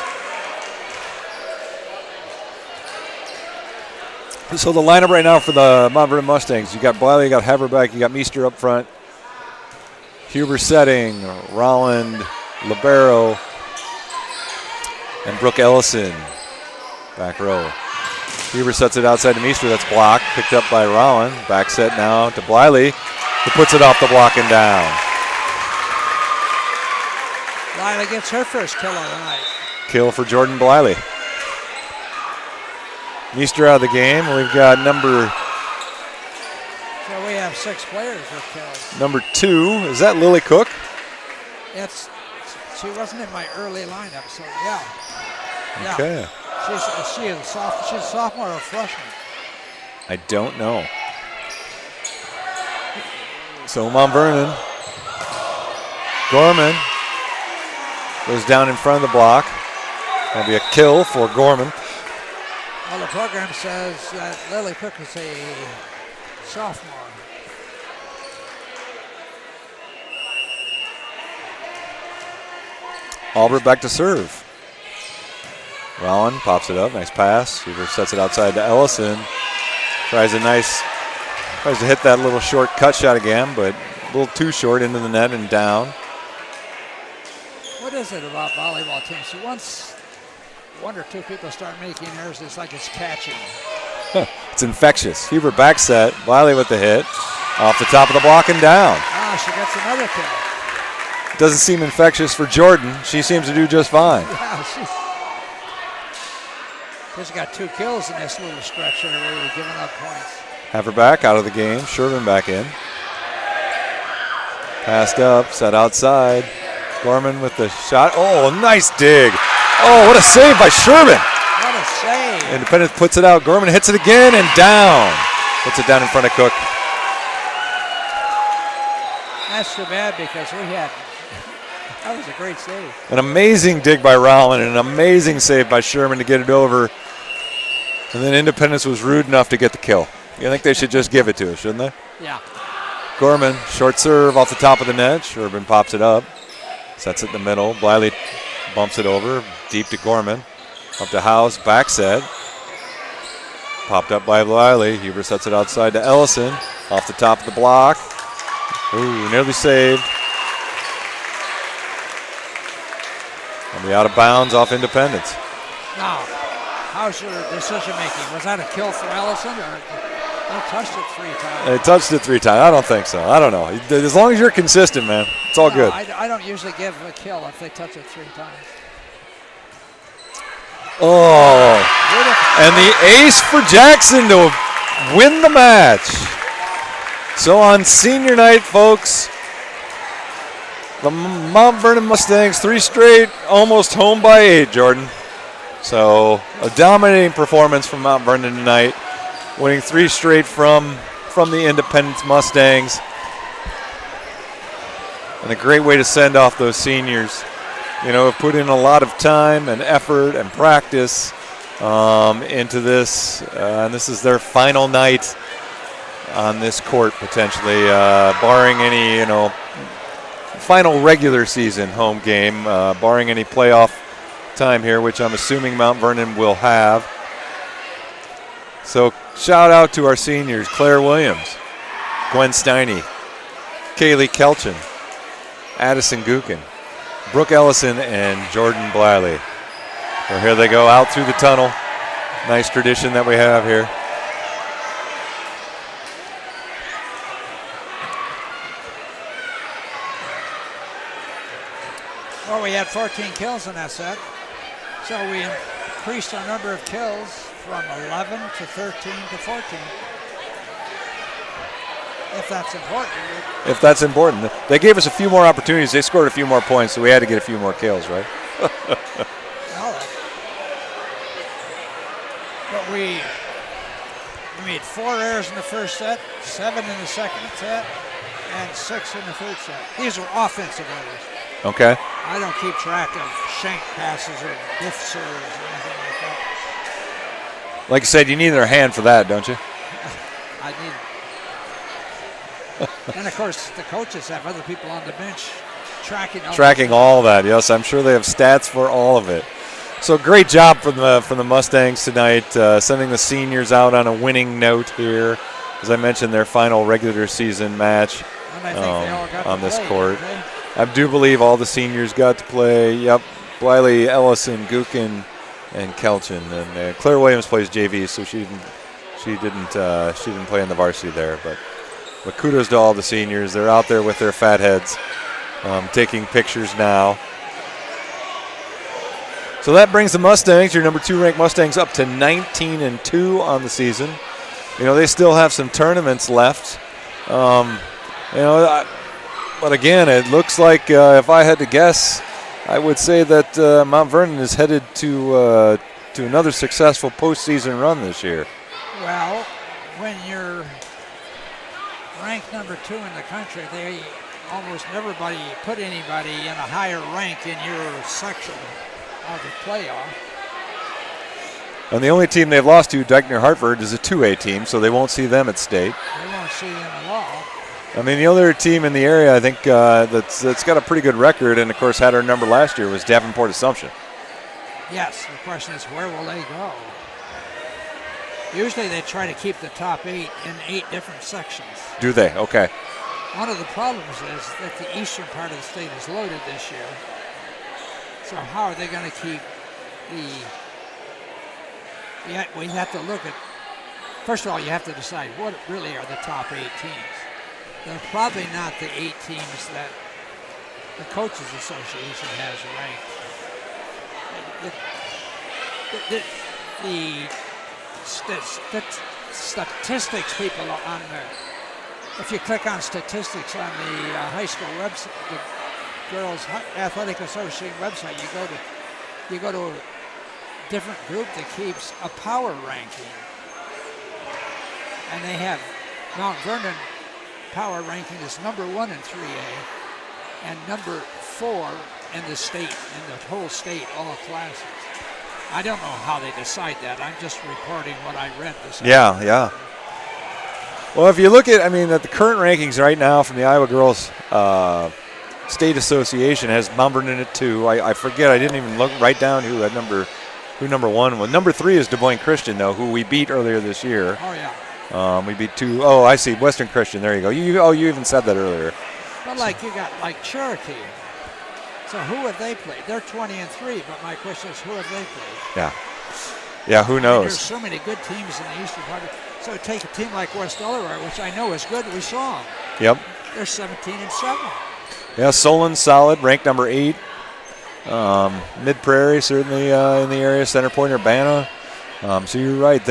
So the lineup right now for the Mount Vernon Mustangs, you got Bliley, you got Haverback, you got Meester up front. Huber setting, Rolland, Libero, and Brooke Ellison, back row. Huber sets it outside to Meester, that's blocked, picked up by Rolland. Back set now to Bliley, who puts it off the block and down. Bliley gets her first kill of the night. Kill for Jordan Bliley. Meester out of the game. We've got number... So we have 6 players with kills. Number 2, is that Lily Cook? She wasn't in my early lineup, so yeah. Okay. She's a sophomore or freshman? I don't know. So Mount Vernon. Gorman goes down in front of the block. That'll be a kill for Gorman. Well, the program says that Lily Cook is a sophomore. Albert back to serve. Rowan pops it up, nice pass. Huber sets it outside to Ellison. Tries to hit that little short cut shot again, but a little too short into the net and down. What is it about volleyball teams? Once 1 or 2 people start making errors, it's like it's catching. It's infectious. Huber back set, Bliley with the hit. Off the top of the block and down. She gets another kill. Doesn't seem infectious for Jordan. She seems to do just fine. Yeah, she's got 2 kills in this little stretch here where we're giving up points. Haverback out of the game. Sherman back in. Passed up, set outside. Gorman with the shot. Oh, nice dig. Oh, what a save by Sherman. What a save. Independence puts it out. Gorman hits it again and down. Puts it down in front of Cook. That's too bad because that was a great save. An amazing dig by Rowland and an amazing save by Sherman to get it over. And then Independence was rude enough to get the kill. You think they should just give it to us, shouldn't they? Yeah. Gorman, short serve off the top of the net. Sherman pops it up. Sets it in the middle. Bliley bumps it over. Deep to Gorman. Up to House. Back set. Popped up by Bliley. Huber sets it outside to Ellison. Off the top of the block. Ooh, nearly saved. And the out of bounds off Independence. Now, how's your decision making? Was that a kill for Ellison or they touched it 3 times? They touched it 3 times. I don't think so. I don't know. As long as you're consistent, man, it's all good. I don't usually give a kill if they touch it 3 times. Oh, and the ace for Jackson to win the match. So on senior night, folks, the Mount Vernon Mustangs, 3 straight, almost home by 8, Jordan. So a dominating performance from Mount Vernon tonight, winning 3 straight from the Independence Mustangs. And a great way to send off those seniors. You know, have put in a lot of time and effort and practice into this. And this is their final night on this court, potentially, barring any, final regular season home game, barring any playoff time here, which I'm assuming Mount Vernon will have. So shout out to our seniors, Claire Williams, Gwen Steiny, Kaylee Kelchin, Addison Gookin, Brooke Ellison, and Jordan Bliley. So here they go out through the tunnel. Nice tradition that we have here. Well, we had 14 kills in that set. So we increased our number of kills from 11 to 13 to 14. If that's important. If that's important. They gave us a few more opportunities. They scored a few more points, so we had to get a few more kills, right? But we made 4 errors in the first set, 7 in the second set, and 6 in the third set. These are offensive errors. Okay. I don't keep track of shank passes or biff serves or anything like that. Like you said, you need their hand for that, don't you? I need. And of course, the coaches have other people on the bench tracking all that. Yes, I'm sure they have stats for all of it. So great job from the Mustangs tonight, sending the seniors out on a winning note here. As I mentioned, their final regular season match and I think they all got on to this play, court. didn't they? I do believe all the seniors got to play. Yep, Bliley, Ellison, Gookin, and Kelchin, and Claire Williams plays JV, so she didn't play in the varsity there. But kudos to all the seniors. They're out there with their fat heads, taking pictures now. So that brings the Mustangs, your number 2 ranked Mustangs, up to 19-2 on the season. You know, they still have some tournaments left. But again, it looks like if I had to guess, I would say that Mount Vernon is headed to another successful postseason run this year. Well, when you're ranked number 2 in the country, they almost never put anybody in a higher rank in your section of the playoff. And the only team they've lost to, Dykner Hartford, is a 2A team, so they won't see them at state. They won't see them at all. I mean, the other team in the area, I think, that's got a pretty good record, and of course had our number last year, was Davenport Assumption. Yes, the question is, where will they go? Usually they try to keep the top 8 in 8 different sections. Do they? Okay. One of the problems is that the eastern part of the state is loaded this year. So how are they going to keep we have to look at, first of all, you have to decide what really are the top 8 teams. They're probably not the 8 teams that the Coaches Association has ranked. The statistics people on there, if you click on statistics on the high school website, the Girls Athletic Association website, you go to a different group that keeps a power ranking. And they have Mount Vernon power ranking is number 1 in 3A and number 4 in the state, in the whole state, all classes. I don't know how they decide that. I'm just reporting what I read this afternoon. Yeah. Well, if you look at the current rankings right now from the Iowa Girls State Association has Mount Vernon at 2. I forget. I didn't even write down who number 1 was. Number 3 is Des Moines Christian, though, who we beat earlier this year. Oh, yeah. We beat 2. Oh, I see. Western Christian. There you go. You even said that earlier. But you got Cherokee. So who have they played? They're 20-3. But my question is, who have they played? Yeah. Who knows? There's so many good teams in the Eastern part. So take a team like West Delaware, which I know is good. We saw them. Yep. They're 17-7. Yeah. Solon's solid, ranked number 8. Mid Prairie certainly in the area. Center Point, Urbana. So you're right.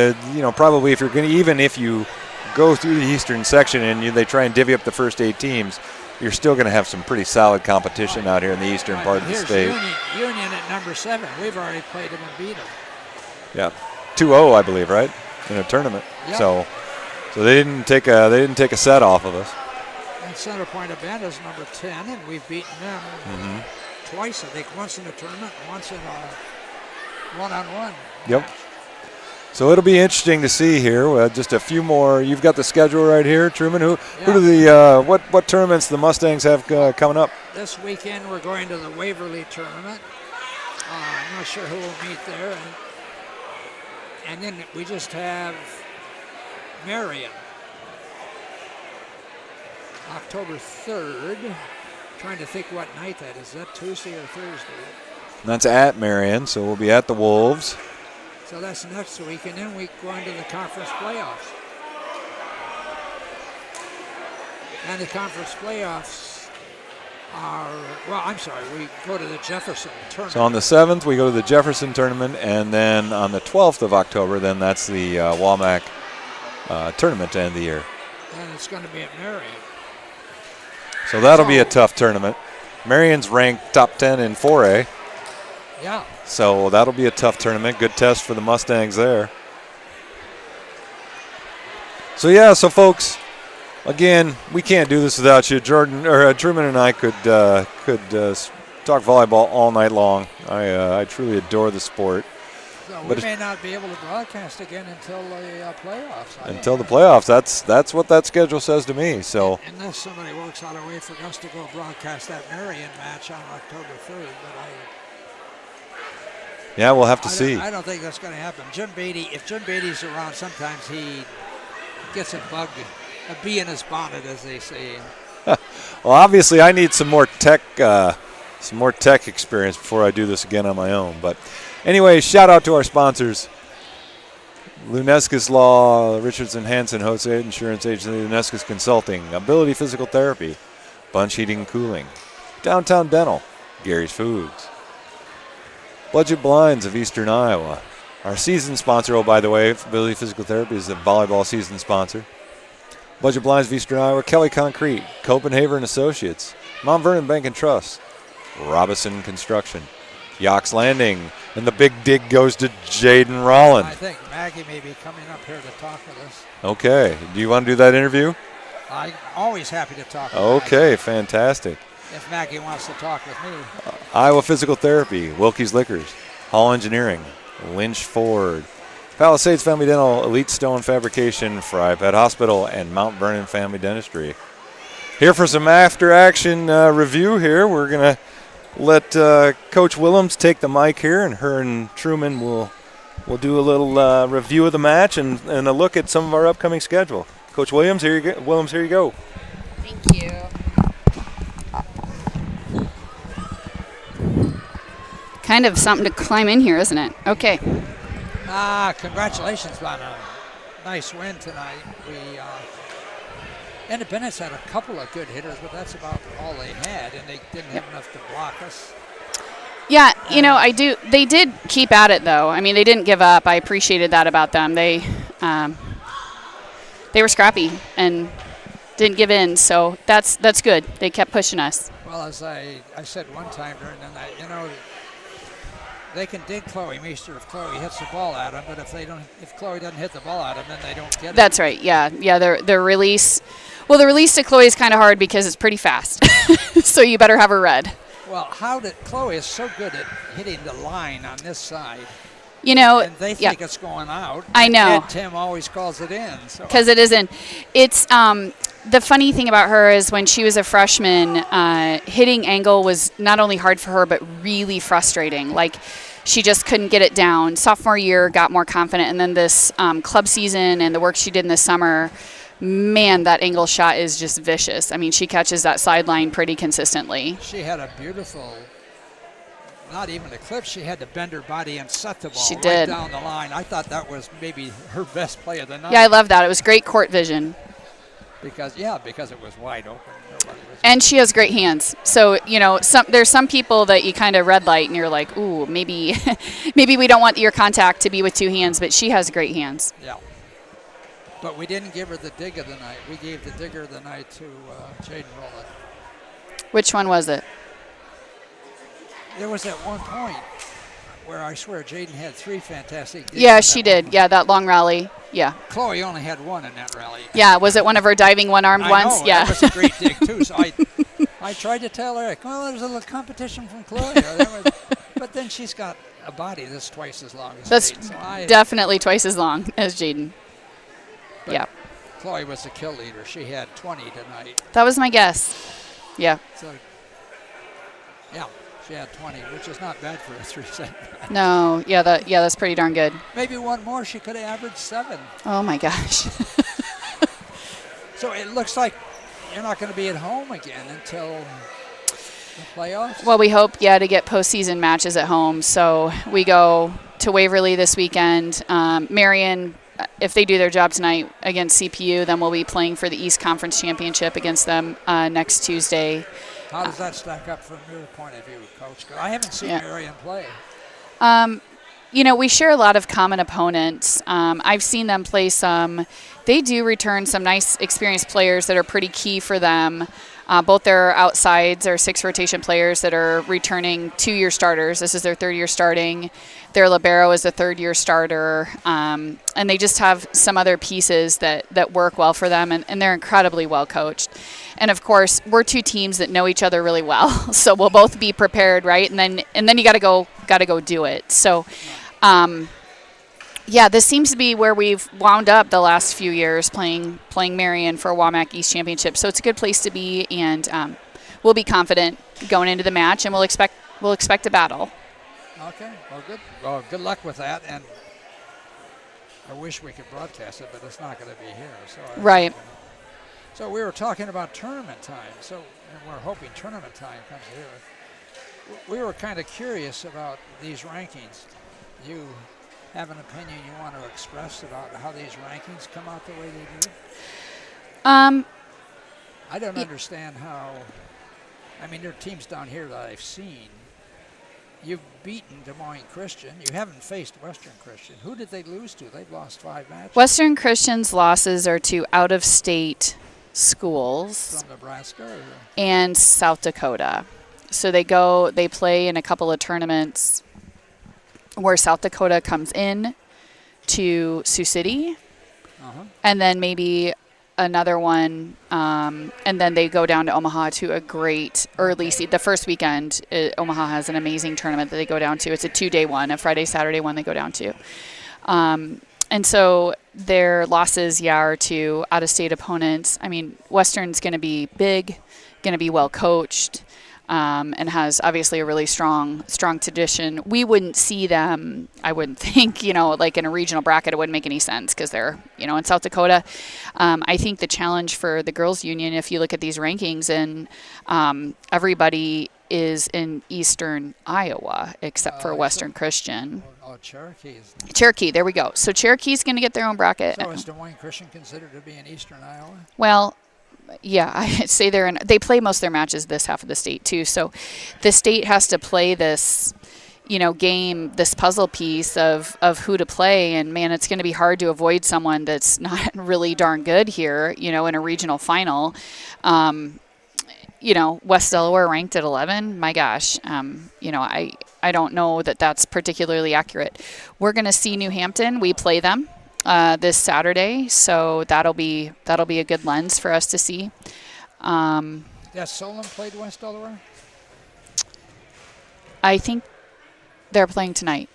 Probably if you go through the Eastern section and they try and divvy up the first 8 teams, you're still going to have some pretty solid competition out here in the eastern part of the state. Union at number 7. We've already played them and beat them. Yeah, 2-0, I believe, right, in a tournament. Yep. So they didn't take a set off of us. And Center Point Urbana is number 10, and we've beaten them twice, I think. Once in a tournament, once in a one-on-one. Yep. So it'll be interesting to see here. Just a few more. You've got the schedule right here, Truman. Who do the what tournaments the Mustangs have coming up? This weekend we're going to the Waverly tournament. I'm not sure who will meet there, and then we just have Marion, October 3rd. Trying to think what night that is. Is that Tuesday or Thursday? That's at Marion, so we'll be at the Wolves. So that's next week, and then we go into the conference playoffs. And the conference playoffs we go to the Jefferson tournament. So on the 7th, we go to the Jefferson tournament, and then on the 12th of October, then that's the WAMAC tournament to end the year. And it's going to be at Marion. So that'll be a tough tournament. Marion's ranked top 10 in 4A. Yeah. So that'll be a tough tournament. Good test for the Mustangs there. So folks, again, we can't do this without you. Jordan or Truman and I could talk volleyball all night long. I truly adore the sport. So we may not be able to broadcast again until the playoffs. Until the playoffs. That's what that schedule says to me. So unless somebody works out a way for us to go broadcast that Marion match on October 3rd, yeah, we'll have to see. I don't think that's going to happen. If Jim Beatty's around, sometimes he gets a bee in his bonnet, as they say. Well, obviously, I need some more tech experience before I do this again on my own. But anyway, shout out to our sponsors: Luneskis Law, Richardson Hansen, Jose Insurance Agency, Luneskis Consulting, Ability Physical Therapy, Bunch Heating and Cooling, Downtown Dental, Gary's Foods, Budget Blinds of Eastern Iowa. Our season sponsor, by the way, Ability Physical Therapy is the volleyball season sponsor. Budget Blinds of Eastern Iowa, Kelly Concrete, Copenhagen Associates, Mount Vernon Bank and Trust, Robison Construction, Yox Landing, and the big dig goes to Jaden Rolland. I think Maggie may be coming up here to talk with us. Okay. Do you want to do that interview? I'm always happy to talk with Okay, Maggie. Fantastic. If Maggie wants to talk with me. Iowa Physical Therapy, Wilkie's Liquors, Hall Engineering, Lynch Ford, Palisades Family Dental, Elite Stone Fabrication, Fry Pet Hospital, and Mount Vernon Family Dentistry. Here for some after-action review here. We're going to let Coach Willems take the mic here, and her and Truman will do a little review of the match and a look at some of our upcoming schedule. Coach Williams, here you go. Thank you. Kind of something to climb in here, isn't it? Okay. Congratulations on a nice win tonight. Independence had a couple of good hitters, but that's about all they had, and they didn't have enough to block us. Yeah, they did keep at it, though. I mean, they didn't give up. I appreciated that about them. They were scrappy and didn't give in, so that's good. They kept pushing us. Well, as I said one time during the night, you know, they can dig Chloe Meester if Chloe hits the ball at them, but if Chloe doesn't hit the ball at them, then they don't get it. That's right. Yeah. The release. Well, the release to Chloe is kind of hard because it's pretty fast. So you better have her read. Well, Chloe is so good at hitting the line on this side. You know, And they think it's going out. I know. And Tim always calls it in. Because it isn't. It's the funny thing about her is when she was a freshman, hitting angle was not only hard for her, but really frustrating. Like, she just couldn't get it down. Sophomore year, got more confident. And then this club season and the work she did in the summer, man, that angle shot is just vicious. I mean, she catches that sideline pretty consistently. She had a beautiful, not even a clip, she had to bend her body and set the ball She right did. down the line. I thought that was maybe her best play of the night. Yeah, I love that. It was great court vision. Because it was wide open. And she has great hands. So, you know, there's some people that you kind of red light and you're like, ooh, maybe we don't want your contact to be with two hands, but she has great hands. Yeah. But we didn't give her the dig of the night. We gave the digger of the night to Jaden Rowland. Which one was it? There was at one point where I swear Jaden had 3 fantastic digs. Yeah, she did. Yeah, that long rally. Yeah. Chloe only had 1 in that rally. Yeah, was it one of her diving one-armed ones? I know, Yeah. that was a great dig too. So I tried to tell Eric, well, there's a little competition from Chloe. But then she's got a body that's twice as long as That's Jaden. So definitely twice as long as Jaden. But Yeah. Chloe was the kill leader. She had 20 tonight. That was my guess. Yeah. So, yeah, she had 20, which is not bad for a 3-set. No, that's pretty darn good. Maybe one more, she could have averaged 7. Oh my gosh. So it looks like you're not going to be at home again until the playoffs. Well, we hope, to get postseason matches at home. So we go to Waverly this weekend. Marion, if they do their job tonight against CPU, then we'll be playing for the East Conference Championship against them next Tuesday. How does that stack up from your point of view, Coach? 'Cause I haven't seen Marion play. You know, we share a lot of common opponents. I've seen them play some. They do return some nice experienced players that are pretty key for them. Both their outsides are 6 rotation players that are returning 2-year starters. This is their 3rd year starting. Their libero is a 3rd-year starter. And they just have some other pieces that work well for them, and they're incredibly well coached. And, of course, we're 2 teams that know each other really well, so we'll both be prepared, right? And then you got to go do it. So, this seems to be where we've wound up the last few years playing Marion for a WAMAC East Championship. So it's a good place to be, and we'll be confident going into the match, and we'll expect a battle. Okay, well, good. Well, good luck with that. And I wish we could broadcast it, but it's not going to be here. Right. So we were talking about tournament time. And we're hoping tournament time comes here. We were kind of curious about these rankings. You have an opinion you want to express about how these rankings come out the way they do? I don't understand how. I mean, there are teams down here that I've seen. You've beaten Des Moines Christian. You haven't faced Western Christian. Who did they lose to? They've lost 5 matches. Western Christian's losses are to out-of-state schools. From Nebraska? And South Dakota. So they play in a couple of tournaments where South Dakota comes in to Sioux City, and then maybe another one, and then they go down to Omaha to a great early seed. The first weekend, Omaha has an amazing tournament that they go down to. It's a 2-day one, a Friday, Saturday one they go down to. And so their losses, are to out-of-state opponents. I mean, Western's going to be big, going to be well coached, and has obviously a really strong tradition. We wouldn't see them, I wouldn't think, like in a regional bracket, it wouldn't make any sense because they're, in South Dakota. I think the challenge for the girls' union, if you look at these rankings, and everybody is in eastern Iowa except for Western Christian. Cherokee, there we go. So Cherokee's going to get their own bracket. So is Des Moines Christian considered to be in eastern Iowa? Well, yeah, I'd say they play most of their matches this half of the state too. So the state has to play this, game, this puzzle piece of who to play. And man, it's going to be hard to avoid someone that's not really darn good here, in a regional final. West Delaware ranked at 11. My gosh, I don't know that that's particularly accurate. We're going to see New Hampton. We play them this Saturday, so that'll be a good lens for us to see. Has Solon played West Delaware? I think they're playing tonight.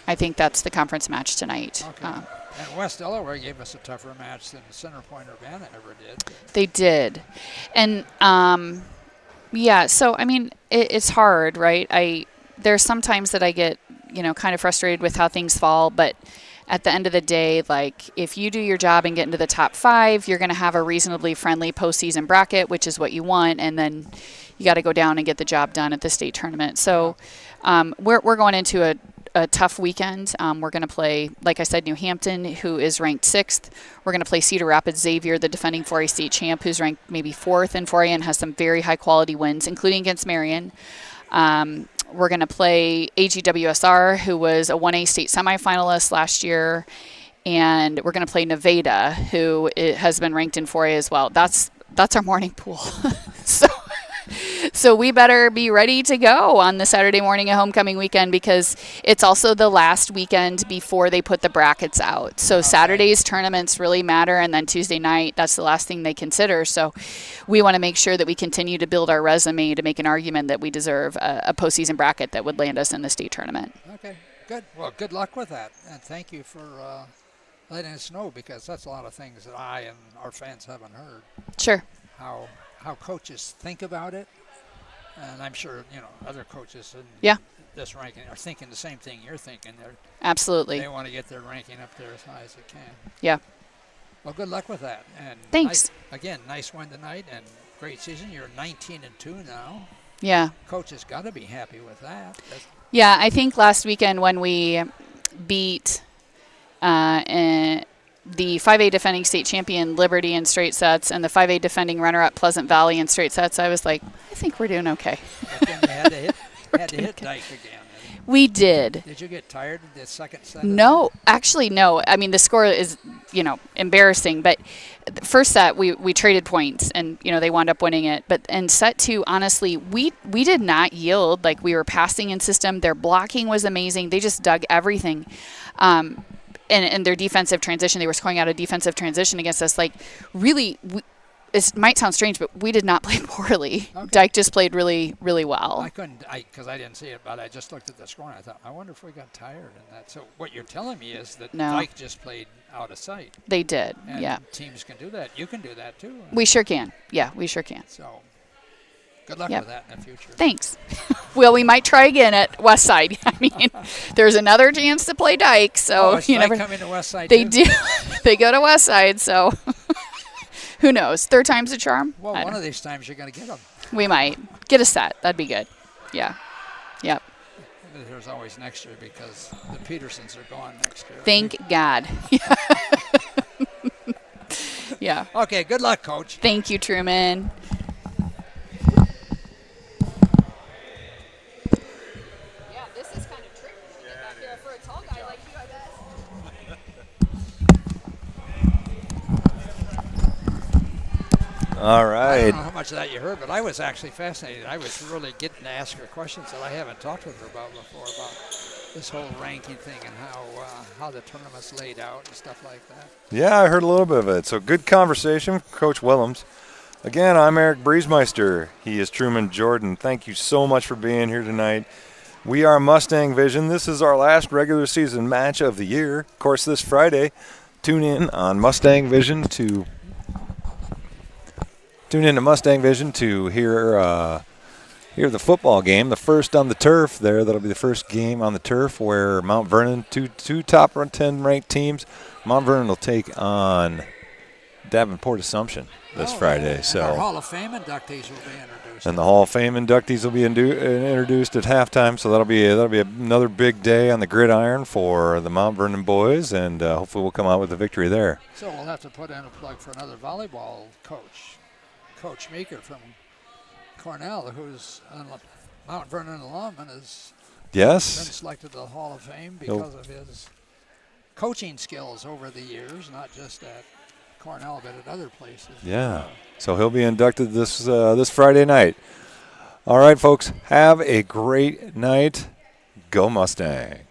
I think that's the conference match tonight. Okay. And West Delaware gave us a tougher match than Center Point Urbana ever did. They did. And, so, I mean, it's hard, right? There's sometimes that I get, kind of frustrated with how things fall, but at the end of the day, like, if you do your job and get into the top 5, you're going to have a reasonably friendly postseason bracket, which is what you want, and then you got to go down and get the job done at the state tournament. So we're going into a tough weekend. We're going to play, like I said, New Hampton, who is ranked 6th. We're going to play Cedar Rapids Xavier, the defending 4A state champ, who's ranked maybe 4th in 4A and has some very high-quality wins, including against Marion. We're going to play AGWSR, who was a 1A state semifinalist last year. And we're going to play Nevada, who has been ranked in 4A as well. That's our morning pool. So we better be ready to go on the Saturday morning of homecoming weekend, because it's also the last weekend before they put the brackets out. So Saturday's tournaments really matter, and then Tuesday night, that's the last thing they consider. So we want to make sure that we continue to build our resume to make an argument that we deserve a postseason bracket that would land us in the state tournament. Okay, good. Well, good luck with that, and thank you for letting us know, because that's a lot of things that I and our fans haven't heard. Sure. How coaches think about it, and I'm sure other coaches in this ranking are thinking the same thing you're thinking. Absolutely. They want to get their ranking up there as high as they can. Yeah. Well, good luck with that. And thanks. Nice win tonight, and great season. You're 19-2 now. Yeah. Coach has got to be happy with that. Yeah, I think last weekend when we beat the 5A defending state champion Liberty in straight sets and the 5A defending runner-up Pleasant Valley in straight sets, I was like, I think we're doing okay. But then you had to hit Dyke again. We did. Did you get tired of the second set? No, actually, no. I mean, the score is, embarrassing. But the first set, we traded points, and, they wound up winning it. But in set 2, honestly, we did not yield. Like, we were passing in system. Their blocking was amazing. They just dug everything. And their defensive transition, they were scoring out a defensive transition against us. Like, really, it might sound strange, but we did not play poorly. Okay. Dyke just played really, really well. Because I didn't see it, but I just looked at the score and I thought, I wonder if we got tired in that. So what you're telling me is that Dyke just played out of sight. They did, and yeah. Teams can do that. You can do that too. We sure can. Yeah, we sure can. So good luck with that in the future. Thanks. Well, we might try again at Westside. I mean, there's another chance to play Dyke. So you never come into Westside. They do. They go to Westside. So who knows? Third time's a charm. Well, one of these times you're going to get them. We might get a set. That'd be good. Yeah. Yep. There's always next year, because the Petersons are gone next year. Thank God. Yeah. Okay. Good luck, Coach. Thank you, Truman. All right. I don't know how much of that you heard, but I was actually fascinated. I was really getting to ask her questions that I haven't talked with her about before, about this whole ranking thing and how the tournament's laid out and stuff like that. Yeah, I heard a little bit of it. So good conversation with Coach Willems. Again, I'm Eric Briesmeister. He is Truman Jordan. Thank you so much for being here tonight. We are Mustang Vision. This is our last regular season match of the year. Of course, this Friday, tune in on Mustang Vision to hear the football game, the first on the turf there. That'll be the first game on the turf where Mount Vernon, two top 10 ranked teams. Mount Vernon will take on Davenport Assumption this Friday. So our Hall of Fame inductees will be introduced. And the Hall of Fame inductees will be introduced at halftime. So that'll be another big day on the gridiron for the Mount Vernon boys, and hopefully we'll come out with a victory there. So we'll have to put in a plug for another volleyball coach, Coach Meeker from Cornell, who's a Mount Vernon alum and has been selected to the Hall of Fame because of his coaching skills over the years, not just at Cornell, but at other places. Yeah. So he'll be inducted this Friday night. All right, folks. Have a great night. Go Mustangs.